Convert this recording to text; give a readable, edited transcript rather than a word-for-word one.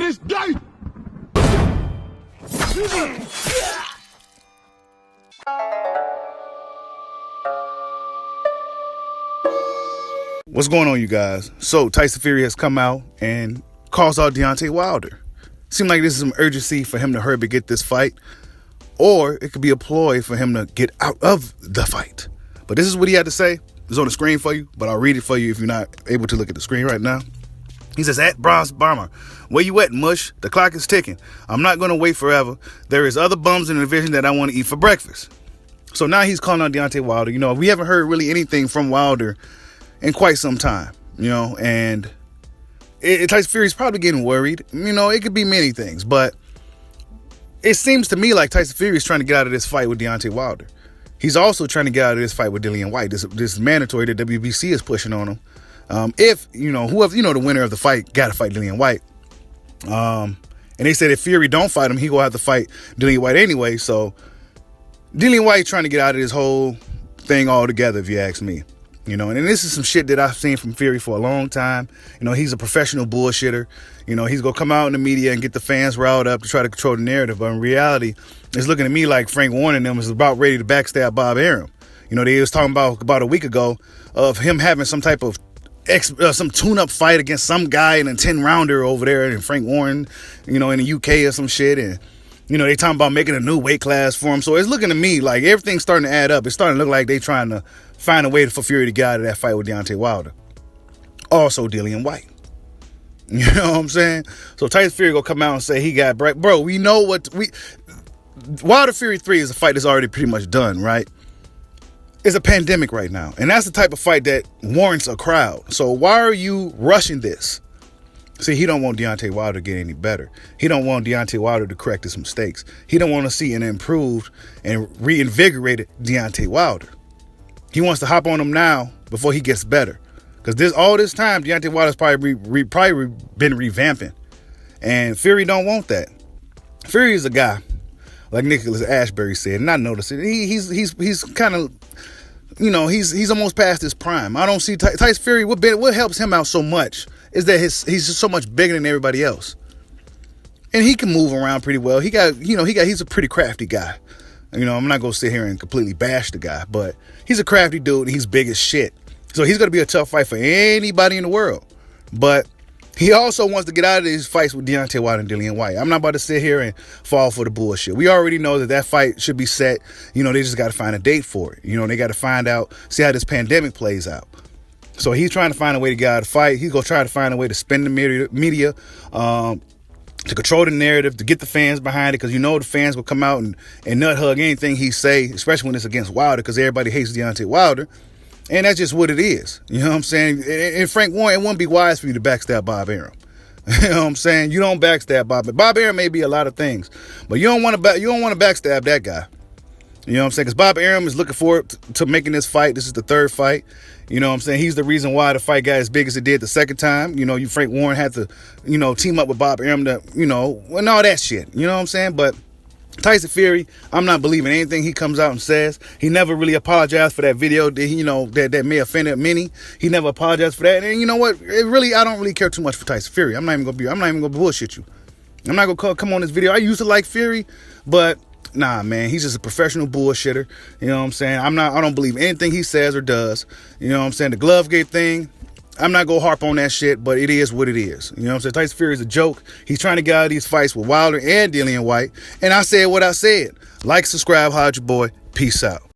this day. What's going on, you guys? So Tyson Fury has come out and calls out Deontay Wilder. Seems like this is some urgency for him to hurry to get this fight, or it could be a ploy for him to get out of the fight. But this is what he had to say. It's on the screen for you, but I'll read it for you if you're not able to look at the screen right now. He says, at Bronze Bomber, where you at, mush? The clock is ticking. I'm not going to wait forever. There is other bums in the division that I want to eat for breakfast. So now he's calling out Deontay Wilder. You know, we haven't heard really anything from Wilder in quite some time, you know, and Tyson Fury's probably getting worried. You know, it could be many things, but it seems to me like Tyson Fury is trying to get out of this fight with Deontay Wilder. He's also trying to get out of this fight with Dillian Whyte. This mandatory that WBC is pushing on him. If, you know, whoever, you know, the winner of the fight got to fight Dillian Whyte. And they said if Fury don't fight him, he gonna have to fight Dillian Whyte anyway. So Dillian Whyte trying to get out of this whole thing altogether, if you ask me. You know, and this is some shit that I've seen from Fury for a long time. You know, he's a professional bullshitter. You know, he's going to come out in the media and get the fans riled up to try to control the narrative. But in reality, it's looking to me like Frank Warren and them is about ready to backstab Bob Arum. You know, they was talking about a week ago of him having some type of some tune-up fight against some guy in a 10-rounder over there in Frank Warren, you know, in the UK or some shit. And, you know, they talking about making a new weight class for him. So it's looking to me like everything's starting to add up. It's starting to look like they trying to find a way for Fury to get out of that fight with Deontay Wilder. Also, Dillian Whyte. You know what I'm saying? So Tyson Fury gonna come out and say he got break. Bro, we know Wilder Fury 3 is a fight that's already pretty much done, right? It's a pandemic right now. And that's the type of fight that warrants a crowd. So why are you rushing this? See, he don't want Deontay Wilder to get any better. He don't want Deontay Wilder to correct his mistakes. He don't want to see an improved and reinvigorated Deontay Wilder. He wants to hop on him now before he gets better. Because all this time, Deontay Wilder's probably been revamping. And Fury don't want that. Fury is a guy, like Nicholas Ashbury said, and I noticed it. He's kind of, you know, he's almost past his prime. I don't see Tyson Fury. What helps him out so much is that he's just so much bigger than everybody else, and he can move around pretty well. He's a pretty crafty guy. You know, I'm not gonna sit here and completely bash the guy, but he's a crafty dude and he's big as shit. So he's gonna be a tough fight for anybody in the world. But he also wants to get out of these fights with Deontay Wilder and Dillian Whyte. I'm not about to sit here and fall for the bullshit. We already know that fight should be set. You know, they just got to find a date for it. You know, they got to find out, see how this pandemic plays out. So he's trying to find a way to get out of the fight. He's going to try to find a way to spin the media to control the narrative, to get the fans behind it, because you know the fans will come out and nut hug anything he say, especially when it's against Wilder, because everybody hates Deontay Wilder. And that's just what it is. You know what I'm saying? And Frank Warren, it wouldn't be wise for you to backstab Bob Arum. You know what I'm saying? You don't backstab Bob. Bob Arum may be a lot of things, but you don't want to backstab that guy. You know what I'm saying? Because Bob Arum is looking forward to making this fight. This is the third fight. You know what I'm saying? He's the reason why the fight got as big as it did the second time. You know, Frank Warren had to, you know, team up with Bob Arum to, you know, and all that shit. You know what I'm saying? But Tyson Fury, I'm not believing anything he comes out and says. He never really apologized for that video that, you know, that may offend many. He never apologized for that. And you know what? I don't really care too much for Tyson Fury. I'm not even gonna bullshit you. I'm not gonna come on this video. I used to like Fury, but nah, man, he's just a professional bullshitter. You know what I'm saying? I don't believe anything he says or does. You know what I'm saying? The Glovegate thing, I'm not going to harp on that shit, but it is what it is. You know what I'm saying? Tyson Fury is a joke. He's trying to get out of these fights with Wilder and Dillian Whyte. And I said what I said. Like, subscribe, holla at your boy. Peace out.